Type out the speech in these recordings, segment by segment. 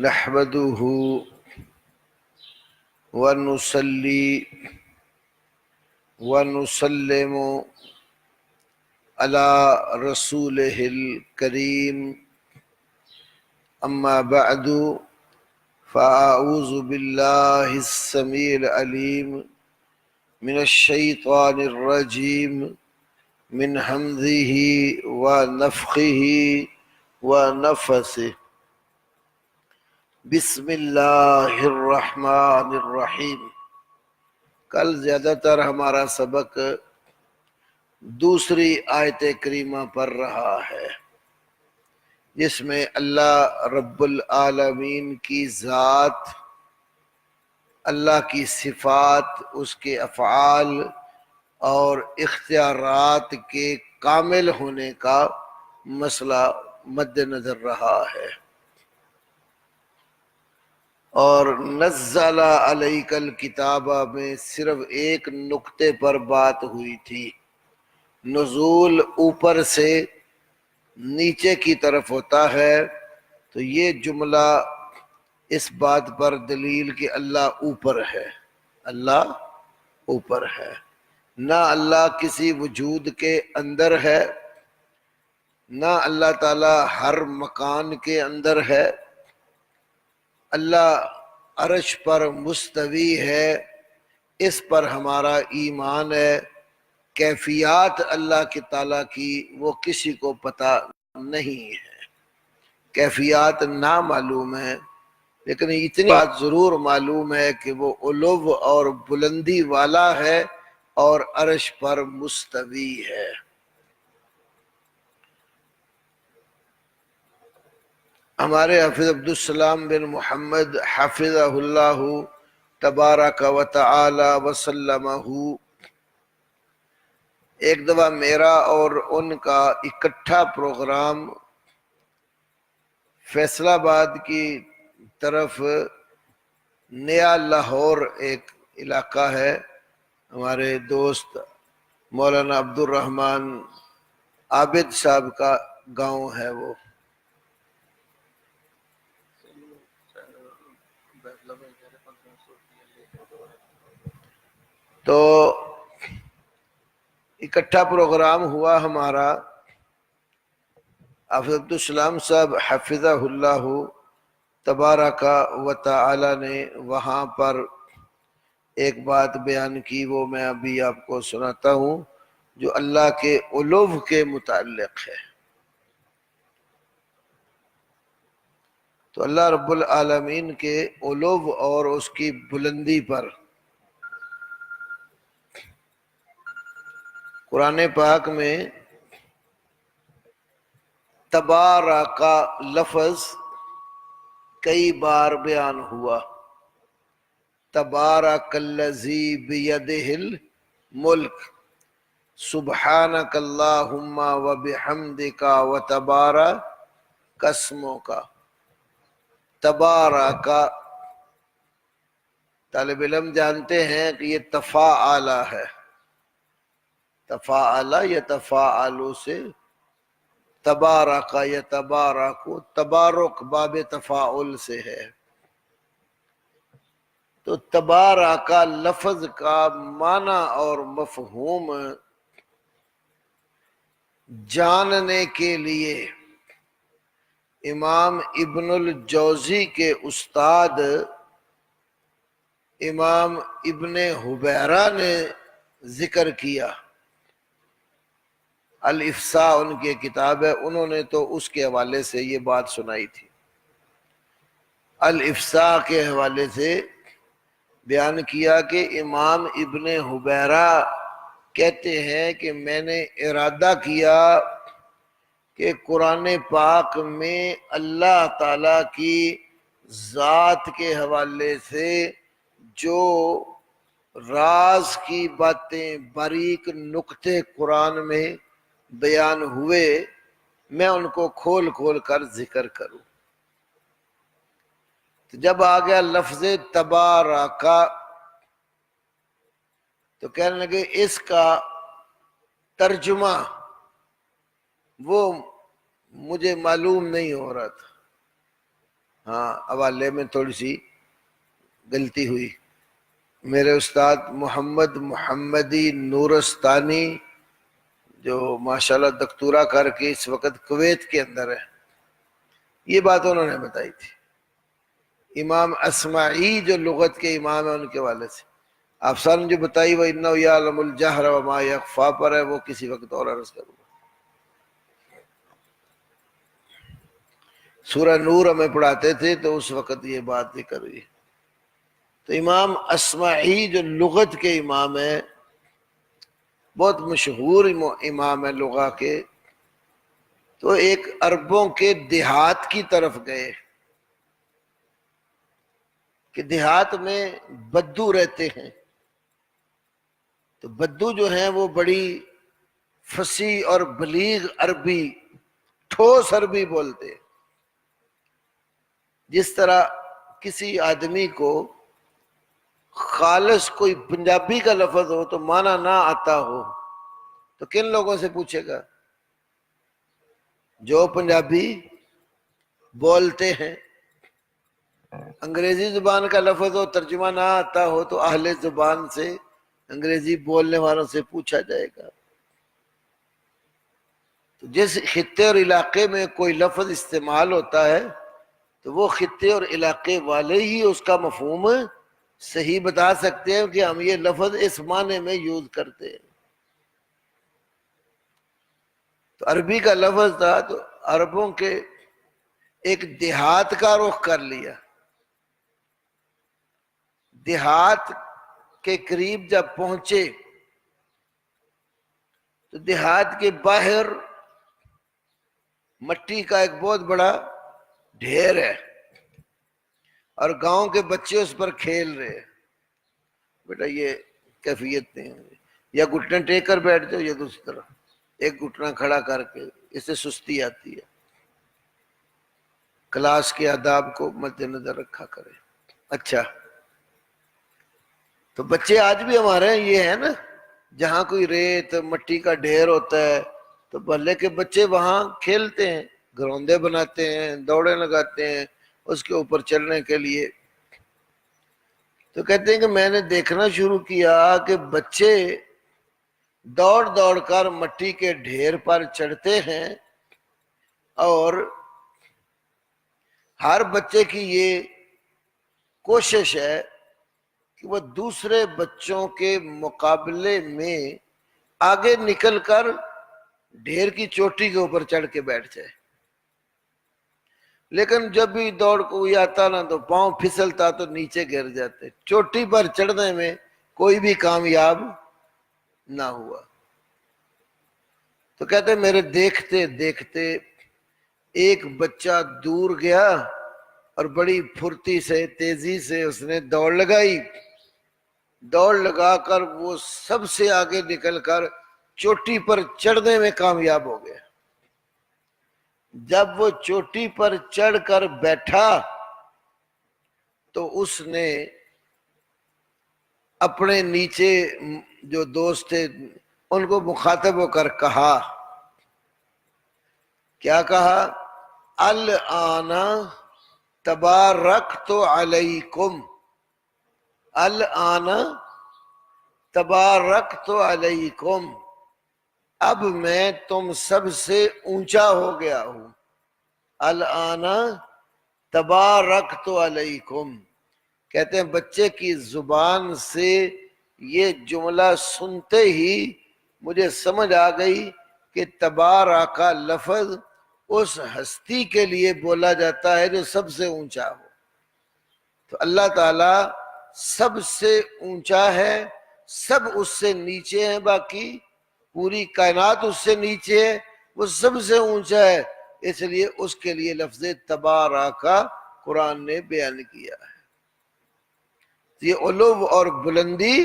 نحمده ونصلي ونسلم على رسوله الكريم أما بعد فأعوذ بالله السميع العليم من الشيطان الرجيم من همزه ونفخه ونفثه بسم اللہ الرحمن الرحیم۔ کل زیادہ تر ہمارا سبق دوسری آیت کریمہ پر رہا ہے، جس میں اللہ رب العالمین کی ذات، اللہ کی صفات، اس کے افعال اور اختیارات کے کامل ہونے کا مسئلہ مد نظر رہا ہے۔ اور نزل علیک الکتابہ میں صرف ایک نقطے پر بات ہوئی تھی۔ نزول اوپر سے نیچے کی طرف ہوتا ہے، تو یہ جملہ اس بات پر دلیل کہ اللہ اوپر ہے، اللہ اوپر ہے، نہ اللہ کسی وجود کے اندر ہے، نہ اللہ تعالی ہر مکان کے اندر ہے۔ اللہ عرش پر مستوی ہے، اس پر ہمارا ایمان ہے۔ کیفیات اللہ کی تعالیٰ کی وہ کسی کو پتہ نہیں ہے، کیفیات نامعلوم ہے، لیکن اتنی بات ضرور معلوم ہے کہ وہ علو اور بلندی والا ہے اور عرش پر مستوی ہے۔ ہمارے حافظ عبدالسلام بن محمد حفظہ اللہ تبارک و تعالی وسلمہ، ایک دفعہ میرا اور ان کا اکٹھا پروگرام فیصل آباد کی طرف، نیا لاہور ایک علاقہ ہے، ہمارے دوست مولانا عبدالرحمن عابد صاحب کا گاؤں ہے وہ۔ تو اکٹھا پروگرام ہوا ہمارا، حافظ عبدالسلام صاحب حفظہ اللہ تبارک و تعالی نے وہاں پر ایک بات بیان کی، وہ میں ابھی آپ کو سناتا ہوں، جو اللہ کے علو کے متعلق ہے۔ تو اللہ رب العالمین کے علو اور اس کی بلندی پر قرآن پاک میں تبارک کا لفظ کئی بار بیان ہوا۔ تبارک الذی بیدہ الملک، سبحانک اللہم وبحمدک وتبارک اسمک۔ تبارک، طالب علم جانتے ہیں کہ یہ تفاعل ہے، تفاعل یتفاعل سے تبارک یتبارک، تبارک باب تفاعل سے ہے۔ تو تبارک لفظ کا معنی اور مفہوم جاننے کے لیے امام ابن الجوزی کے استاد امام ابن حبیرہ نے ذکر کیا۔ الافصاح ان کی کتاب ہے، انہوں نے تو اس کے حوالے سے یہ بات سنائی تھی۔ الافصاح کے حوالے سے بیان کیا کہ امام ابن حبیرہ کہتے ہیں کہ میں نے ارادہ کیا کہ قرآن پاک میں اللہ تعالی کی ذات کے حوالے سے جو راز کی باتیں، باریک نقطے قرآن میں بیان ہوئے، میں ان کو کھول کھول کر ذکر کروں۔ جب آ گیا لفظ تبارک، تو کہنے لگے اس کا ترجمہ وہ مجھے معلوم نہیں ہو رہا تھا۔ ہاں حوالے میں تھوڑی سی غلطی ہوئی. میرے استاد محمد محمدی نورستانی جو ماشاءاللہ دکتورا کر کے اس وقت کویت کے اندر ہے، یہ بات انہوں نے بتائی تھی. امام اسمعی جو لغت کے امام ہیں ان کے والے سے افسان جو بتائی وہ انہو یعلم الجہر وما یخفا پر ہے، وہ کسی وقت اور عرض کروں گا. سورہ نور ہمیں پڑھاتے تھے تو اس وقت یہ بات ذکر ہوئی. تو امام اسمعی جو لغت کے امام ہیں، بہت مشہور امام ہے لغہ کے، تو ایک عربوں کے دیہات کی طرف گئے کہ دیہات میں بدو رہتے ہیں. تو بدو جو ہیں وہ بڑی فصیح اور بلیغ عربی، ٹھوس عربی بولتے ہیں. جس طرح کسی آدمی کو خالص کوئی پنجابی کا لفظ ہو تو معنی نہ آتا ہو تو کن لوگوں سے پوچھے گا؟ جو پنجابی بولتے ہیں. انگریزی زبان کا لفظ ہو، ترجمہ نہ آتا ہو تو اہل زبان سے، انگریزی بولنے والوں سے پوچھا جائے گا. تو جس خطے اور علاقے میں کوئی لفظ استعمال ہوتا ہے تو وہ خطے اور علاقے والے ہی اس کا مفہوم صحیح بتا سکتے ہیں کہ ہم یہ لفظ اس معنی میں یوز کرتے ہیں. تو عربی کا لفظ تھا تو عربوں کے ایک دیہات کا رخ کر لیا. دیہات کے قریب جب پہنچے تو دیہات کے باہر مٹی کا ایک بہت بڑا ڈھیر ہے اور گاؤں کے بچے اس پر کھیل رہے. بیٹا یہ کیفیت نہیں ہے، یا گھٹنے ٹیک کر بیٹھ جاؤ یا دوسری طرف ایک گھٹنا کھڑا کر کے، اس سے سستی آتی ہے. کلاس کے آداب کو مد نظر رکھا کرے. اچھا، تو بچے آج بھی ہمارے ہیں یہ ہے نا، جہاں کوئی ریت مٹی کا ڈھیر ہوتا ہے تو بھلے کے بچے وہاں کھیلتے ہیں، گروندے بناتے ہیں، دوڑے لگاتے ہیں اس کے اوپر چلنے کے لیے. تو کہتے ہیں کہ میں نے دیکھنا شروع کیا کہ بچے دوڑ دوڑ کر مٹی کے ڈھیر پر چڑھتے ہیں اور ہر بچے کی یہ کوشش ہے کہ وہ دوسرے بچوں کے مقابلے میں آگے نکل کر ڈھیر کی چوٹی کے اوپر چڑھ کے بیٹھ جائے. لیکن جب بھی دوڑ کوئی آتا نا تو پاؤں پھسلتا تو نیچے گر جاتے. چوٹی پر چڑھنے میں کوئی بھی کامیاب نہ ہوا. تو کہتے میرے دیکھتے دیکھتے ایک بچہ دور گیا اور بڑی پھرتی سے تیزی سے اس نے دوڑ لگائی. دوڑ لگا کر وہ سب سے آگے نکل کر چوٹی پر چڑھنے میں کامیاب ہو گیا. جب وہ چوٹی پر چڑھ کر بیٹھا تو اس نے اپنے نیچے جو دوست تھے ان کو مخاطب ہو کر کہا، کیا کہا؟ الآن تبارکت علیکم، الآن تبارکت علیکم، اب میں تم سب سے اونچا ہو گیا ہوں. الآن تبارکت علیکم، کہتے ہیں بچے کی زبان سے یہ جملہ سنتے ہی مجھے سمجھ آ گئی کہ تبارک کا لفظ اس ہستی کے لیے بولا جاتا ہے جو سب سے اونچا ہو. تو اللہ تعالی سب سے اونچا ہے، سب اس سے نیچے ہیں، باقی پوری کائنات اس سے نیچے ہے، وہ سب سے اونچا ہے، اس لیے اس کے لیے لفظ تبارک قرآن نے بیان کیا ہے. یہ علو اور بلندی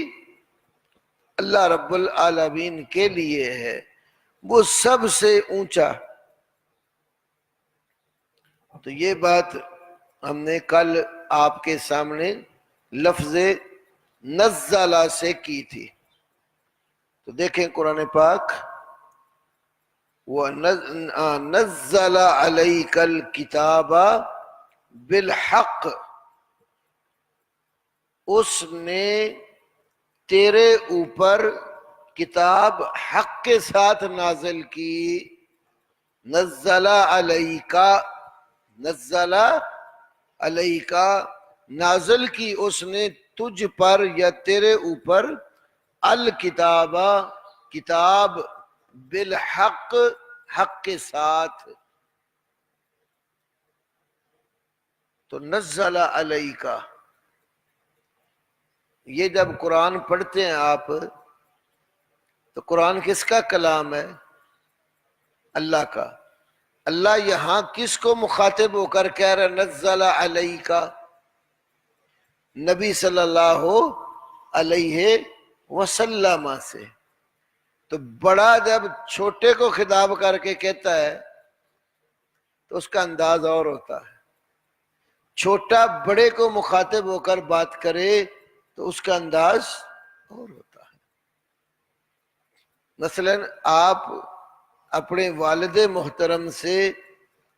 اللہ رب العالمین کے لیے ہے، وہ سب سے اونچا. تو یہ بات ہم نے کل آپ کے سامنے لفظ نزلہ سے کی تھی. تو دیکھیں قرآن پاک، وَنَزَّلَ عَلَيْكَ الْكِتَابَ بالحق، اس نے تیرے اوپر کتاب حق کے ساتھ نازل کی. نزل علیک، نزل علیک، نازل کی اس نے تجھ پر یا تیرے اوپر، الکتاب، کتاب، بالحق، حق کے ساتھ. تو نزل علیک، یہ جب قرآن پڑھتے ہیں آپ تو قرآن کس کا کلام ہے؟ اللہ کا. اللہ یہاں کس کو مخاطب ہو کر کہہ رہا نزل علیک؟ نبی صلی اللہ علیہ وسلم سے. تو بڑا جب چھوٹے کو خطاب کر کے کہتا ہے تو اس کا انداز اور ہوتا ہے. چھوٹا بڑے کو مخاطب ہو کر بات کرے تو اس کا انداز اور ہوتا ہے. مثلا آپ اپنے والد محترم سے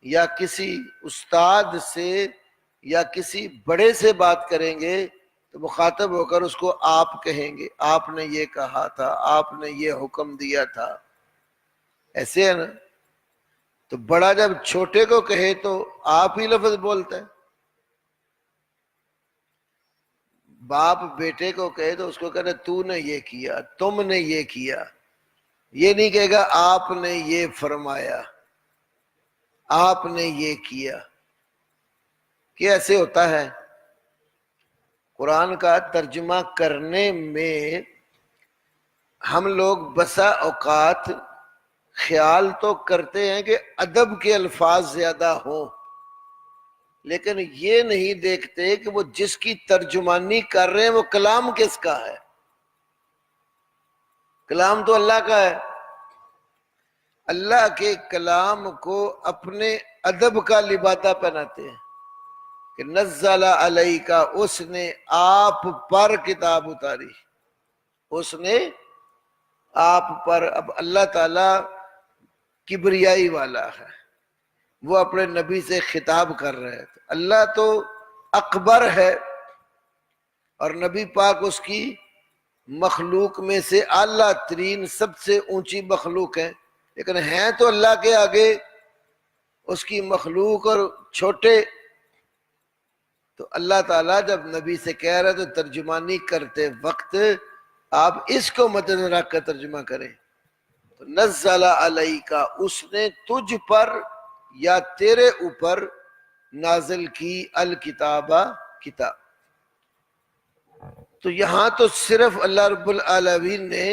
یا کسی استاد سے یا کسی بڑے سے بات کریں گے تو مخاطب ہو کر اس کو آپ کہیں گے، آپ نے یہ کہا تھا، آپ نے یہ حکم دیا تھا، ایسے ہے نا. تو بڑا جب چھوٹے کو کہے تو آپ ہی لفظ بولتا ہے. باپ بیٹے کو کہے تو اس کو کہنا تو نے یہ کیا، تم نے یہ کیا. یہ نہیں کہے گا آپ نے یہ فرمایا، آپ نے یہ کیا. کہ ایسے ہوتا ہے. قرآن کا ترجمہ کرنے میں ہم لوگ بسا اوقات خیال تو کرتے ہیں کہ ادب کے الفاظ زیادہ ہوں، لیکن یہ نہیں دیکھتے کہ وہ جس کی ترجمانی کر رہے ہیں وہ کلام کس کا ہے. کلام تو اللہ کا ہے. اللہ کے کلام کو اپنے ادب کا لبادہ پہناتے ہیں کہ نزل علیک، اس نے آپ پر کتاب اتاری، اس نے آپ پر. اب اللہ تعالی کبریائی والا ہے، وہ اپنے نبی سے خطاب کر رہے ہیں. اللہ تو اکبر ہے اور نبی پاک اس کی مخلوق میں سے اعلیٰ ترین سب سے اونچی مخلوق ہے، لیکن ہیں تو اللہ کے آگے اس کی مخلوق اور چھوٹے. تو اللہ تعالیٰ جب نبی سے کہہ رہے تو ترجمانی کرتے وقت آپ اس کو مد نظر رکھ کر ترجمہ کریں. تو نزل علیک، اس نے تجھ پر یا تیرے اوپر نازل کی، الکتاب، کتاب. تو یہاں تو صرف اللہ رب العالمین نے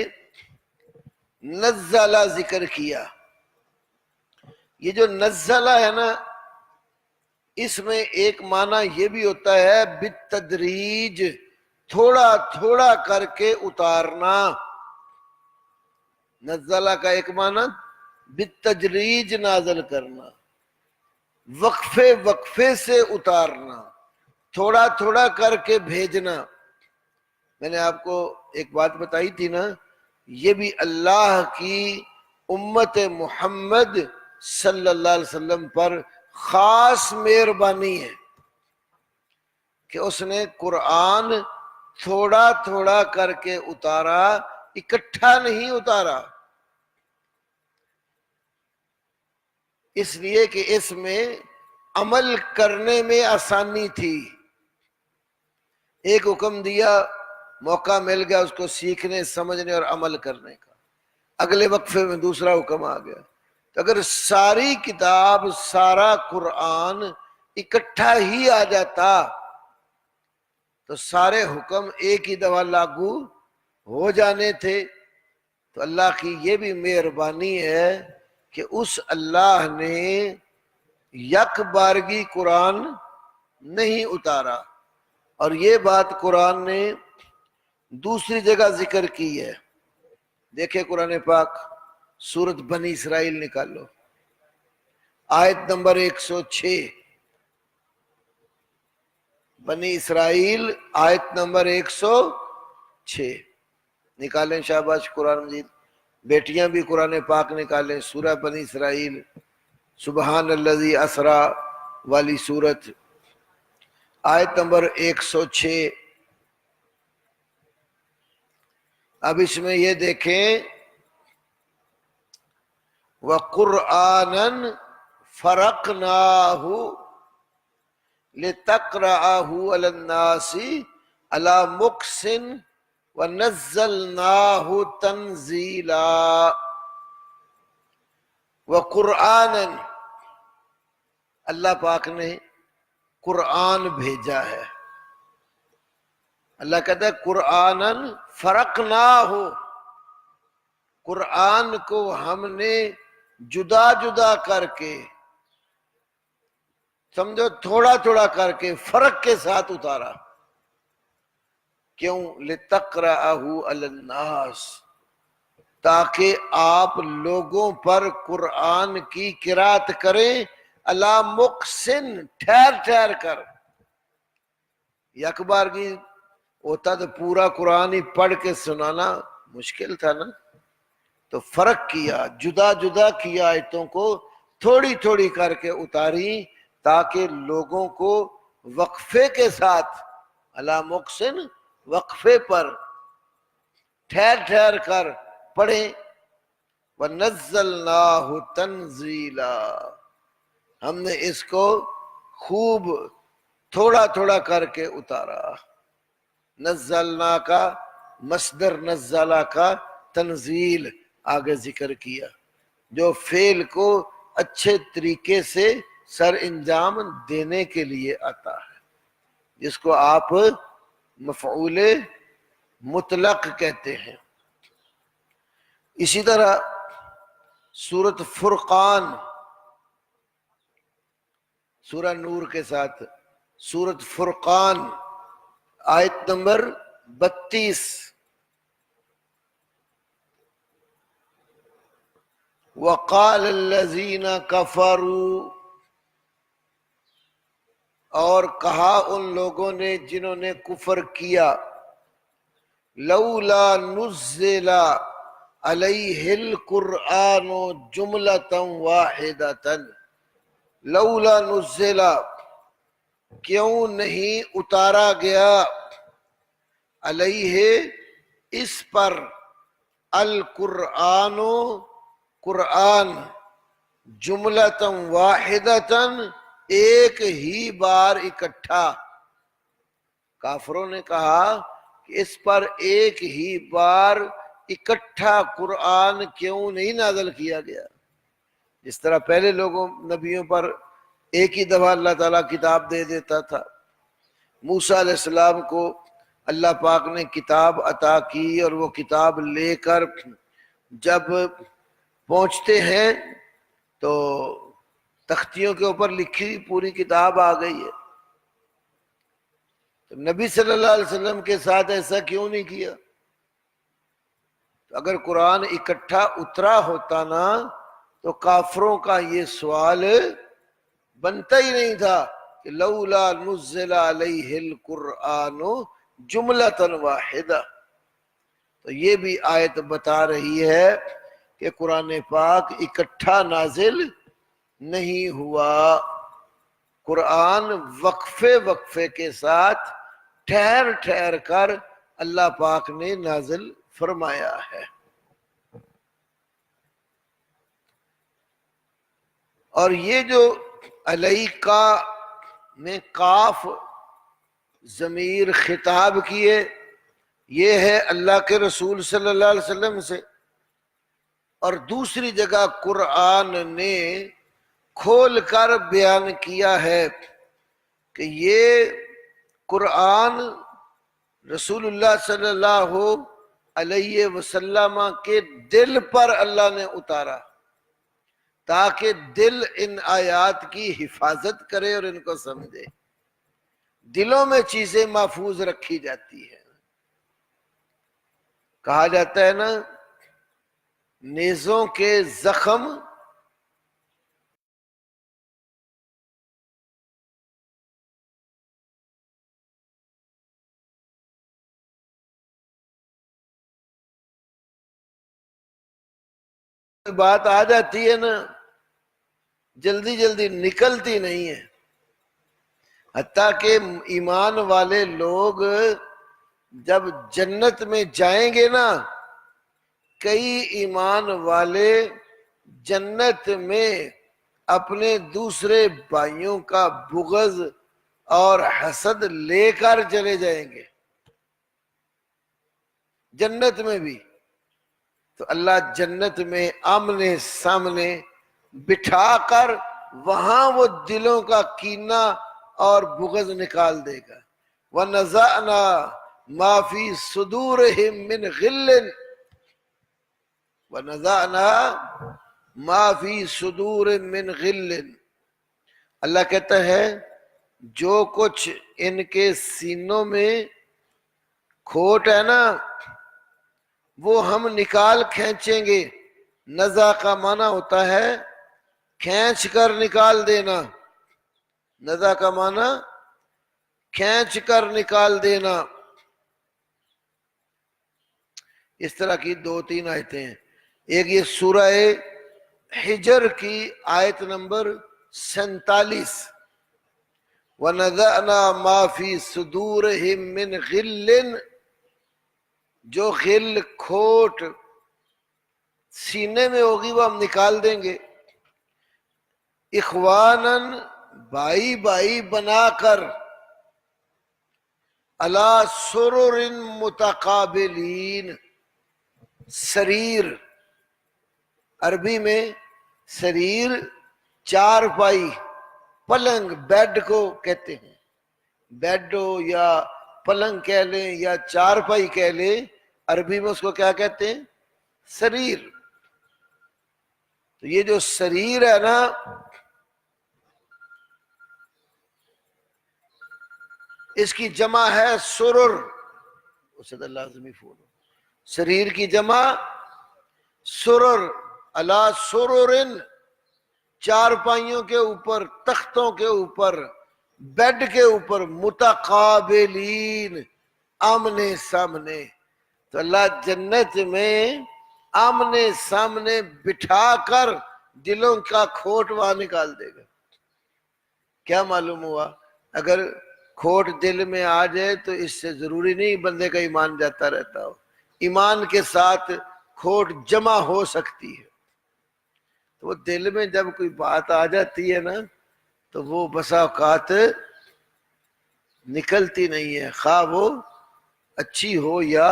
نزل ذکر کیا. یہ جو نزل ہے نا، اس میں ایک معنی یہ بھی ہوتا ہے بالتدریج، تھوڑا تھوڑا کر کے اتارنا. نزلہ کا ایک معنی بالتدریج نازل کرنا، وقفے وقفے سے اتارنا، تھوڑا تھوڑا کر کے بھیجنا. میں نے آپ کو ایک بات بتائی تھی نا، یہ بھی اللہ کی امت محمد صلی اللہ علیہ وسلم پر خاص مہربانی ہے کہ اس نے قرآن تھوڑا تھوڑا کر کے اتارا، اکٹھا نہیں اتارا. اس لیے کہ اس میں عمل کرنے میں آسانی تھی. ایک حکم دیا، موقع مل گیا اس کو سیکھنے، سمجھنے اور عمل کرنے کا. اگلے وقفے میں دوسرا حکم آ گیا. تو اگر ساری کتاب، سارا قرآن اکٹھا ہی آ جاتا تو سارے حکم ایک ہی دفعہ لاگو ہو جانے تھے. تو اللہ کی یہ بھی مہربانی ہے کہ اس اللہ نے یک بارگی قرآن نہیں اتارا. اور یہ بات قرآن نے دوسری جگہ ذکر کی ہے. دیکھیں قرآن پاک سورت بنی اسرائیل نکالو، آیت نمبر 106. بنی اسرائیل آیت نمبر 106 نکالیں. شاباش قرآن مجید. بیٹیاں بھی قرآن پاک نکالیں. سورہ بنی اسرائیل، سبحان الذی اسریٰ والی سورت. آیت نمبر 106۔ اب اس میں یہ دیکھیں، وَقُرْآنًا فَرَقْنَاهُ لِتَقْرَأَهُ عَلَى النَّاسِ عَلَى مُكْثٍ وَنَزَّلْنَاهُ تَنزِيلًا۔ وَقُرْآنًا، اللہ پاک نے قرآن بھیجا ہے۔ اللہ کہتا ہے قرآنًا فرقناہ، قرآن کو ہم نے جدا جدا کر کے، سمجھو تھوڑا تھوڑا کر کے، فرق کے ساتھ اتارا۔ کیوں؟ لِتَقْرَأَهُ عَلَى النَّاسِ، تاکہ آپ لوگوں پر قرآن کی قرات کریں، عَلَى مُقْسٍ، ٹھہر ٹھہر کر۔ یک بار کی ہوتا تو پورا قرآن ہی پڑھ کے سنانا مشکل تھا نا، تو فرق کیا، جدا جدا کیا، آیتوں کو تھوڑی تھوڑی کر کے اتاری، تاکہ لوگوں کو وقفے کے ساتھ، علی مقسن، وقفے پر ٹھہر ٹھہر کر پڑھیں۔ وَنَزَّلْنَاهُ تَنزِيلًا، ہم نے اس کو خوب تھوڑا تھوڑا کر کے اتارا۔ نزلنا کا مصدر نزلہ کا تنزیل آگے ذکر کیا، جو فعل کو اچھے طریقے سے سر انجام دینے کے لیے آتا ہے، جس کو آپ مفعول مطلق کہتے ہیں۔ اسی طرح سورۃ فرقان، سورہ نور کے ساتھ سورۃ فرقان، آیت نمبر 32۔ وَقَالَ الَّذِينَ كَفَرُوا، اور کہا ان لوگوں نے جنہوں نے کفر کیا، لولا نزل علیہ القرآن جملۃ واحدۃ، لولا نزل، کیوں نہیں اتارا گیا، علیہ، اس پر، القرآن، قرآن، جملۃ واحدۃ، ایک ہی بار اکٹھا۔ کافروں نے کہا کہ اس پر ایک ہی بار اکٹھا قرآن کیوں نہیں نازل کیا گیا، جس طرح پہلے لوگوں نبیوں پر ایک ہی دفعہ اللہ تعالیٰ کتاب دے دیتا تھا۔ موسیٰ علیہ السلام کو اللہ پاک نے کتاب عطا کی، اور وہ کتاب لے کر جب پہنچتے ہیں تو تختیوں کے اوپر لکھی پوری کتاب آ گئی ہے۔ تو نبی صلی اللہ علیہ وسلم کے ساتھ ایسا کیوں نہیں کیا؟ اگر قرآن اکٹھا اترا ہوتا نا تو کافروں کا یہ سوال بنتا ہی نہیں تھا کہ لولا نزل علیہ القرآن جملۃ واحدہ۔ تو یہ بھی آیت بتا رہی ہے کہ قرآن پاک اکٹھا نازل نہیں ہوا، قرآن وقفے وقفے کے ساتھ ٹھہر ٹھہر کر اللہ پاک نے نازل فرمایا ہے۔ اور یہ جو علیکا میں کاف ضمیر خطاب کیے، یہ ہے اللہ کے رسول صلی اللہ علیہ وسلم سے۔ اور دوسری جگہ قرآن نے کھول کر بیان کیا ہے کہ یہ قرآن رسول اللہ صلی اللہ علیہ وسلم کے دل پر اللہ نے اتارا، تاکہ دل ان آیات کی حفاظت کرے اور ان کو سمجھے۔ دلوں میں چیزیں محفوظ رکھی جاتی ہیں۔ کہا جاتا ہے نا، نیزوں کے زخم بات آ جاتی ہے نا، جلدی جلدی نکلتی نہیں ہے۔ حتیٰ کہ ایمان والے لوگ جب جنت میں جائیں گے نا، کئی ایمان والے جنت میں اپنے دوسرے بھائیوں کا بغض اور حسد لے کر چلے جائیں گے جنت میں بھی۔ تو اللہ جنت میں آمنے سامنے بٹھا کر وہاں وہ دلوں کا کینہ اور بغض نکال دے گا۔ وَنَزَعْنَا مَا فِي صُدُورِهِم مِّنْ غِلٍّ وَنَزَعْنَا مَا فِي صُدُورِهِم مِّنْ غِلٍّ، اللہ کہتا ہے جو کچھ ان کے سینوں میں کھوٹ ہے نا، وہ ہم نکال کھینچیں گے۔ نزع کا معنی ہوتا ہے کھینچ کر نکال دینا، نزع کا معنی کھینچ کر نکال دینا۔ اس طرح کی 2-3 آیتیں ہیں۔ ایک یہ سورہ حجر کی آیت نمبر 47، وَنَزَعْنَا مَا فِي صُدُورِهِم مِّنْ غِلٍّ، جو غل کھوٹ سینے میں ہوگی وہ ہم نکال دیں گے۔ اخواناً، بھائی بھائی بنا کر، علی سرر متقابلین، سریر عربی میں سریر چارپائی، پلنگ، بیڈ کو کہتے ہیں، بیڈ ہو یا پلنگ کہہ لیں یا چارپائی کہہ لیں، عربی میں اس کو کیا کہتے ہیں؟ سریر۔ تو یہ جو سریر ہے نا، اس کی جمع ہے سرر، اسے تو لازمی فول، سریر کی جمع سرر، علی سررن، چارپائیوں کے اوپر، تختوں کے اوپر، بیڈ کے اوپر، متقابلین، آمنے سامنے۔ تو اللہ جنت میں آمنے سامنے بٹھا کر دلوں کا کھوٹ وہاں نکال دے گا۔ کیا معلوم ہوا؟ اگر کھوٹ دل میں آ جائے تو اس سے ضروری نہیں بندے کا ایمان جاتا رہتا ہو، ایمان کے ساتھ کھوٹ جمع ہو سکتی ہے۔ تو وہ دل میں جب کوئی بات آ جاتی ہے نا تو وہ بسا اوقات نکلتی نہیں ہے، خواہ وہ اچھی ہو یا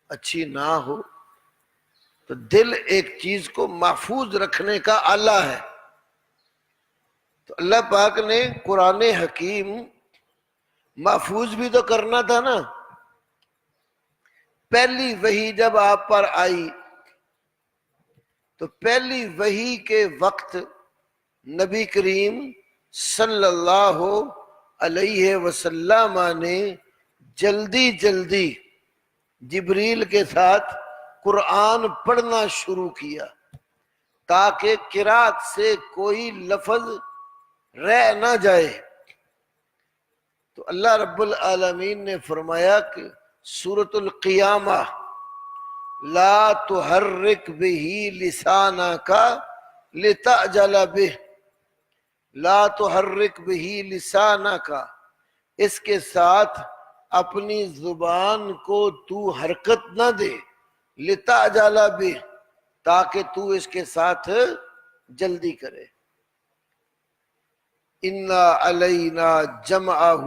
اچھی نہ ہو۔ تو دل ایک چیز کو محفوظ رکھنے کا آلہ ہے۔ تو اللہ پاک نے قرآن حکیم محفوظ بھی تو کرنا تھا نا۔ پہلی وحی جب آپ پر آئی تو پہلی وحی کے وقت نبی کریم صلی اللہ علیہ وسلم نے جلدی جلدی جبریل کے ساتھ قرآن پڑھنا شروع کیا تاکہ قرات سے کوئی لفظ رہ نہ جائے۔ تو اللہ رب العالمین نے فرمایا کہ سورۃ القیامہ، لا تحرک بہ لسانک لتعجل بہ، لا تحرک بہ لسانک، اس کے ساتھ اپنی زبان کو تو حرکت نہ دے، لتعجل بہ، تاکہ تو اس کے ساتھ جلدی کرے۔ اِنَّا عَلَيْنَا جَمْعَهُ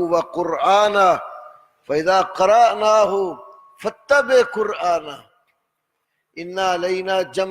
وَقُرْآنَهُ فَإِذَا قَرَأْنَاهُ فَاتَّبِعْ قُرْآنَهُ۔ اِنَّا عَلَيْنَا جَمْعَهُ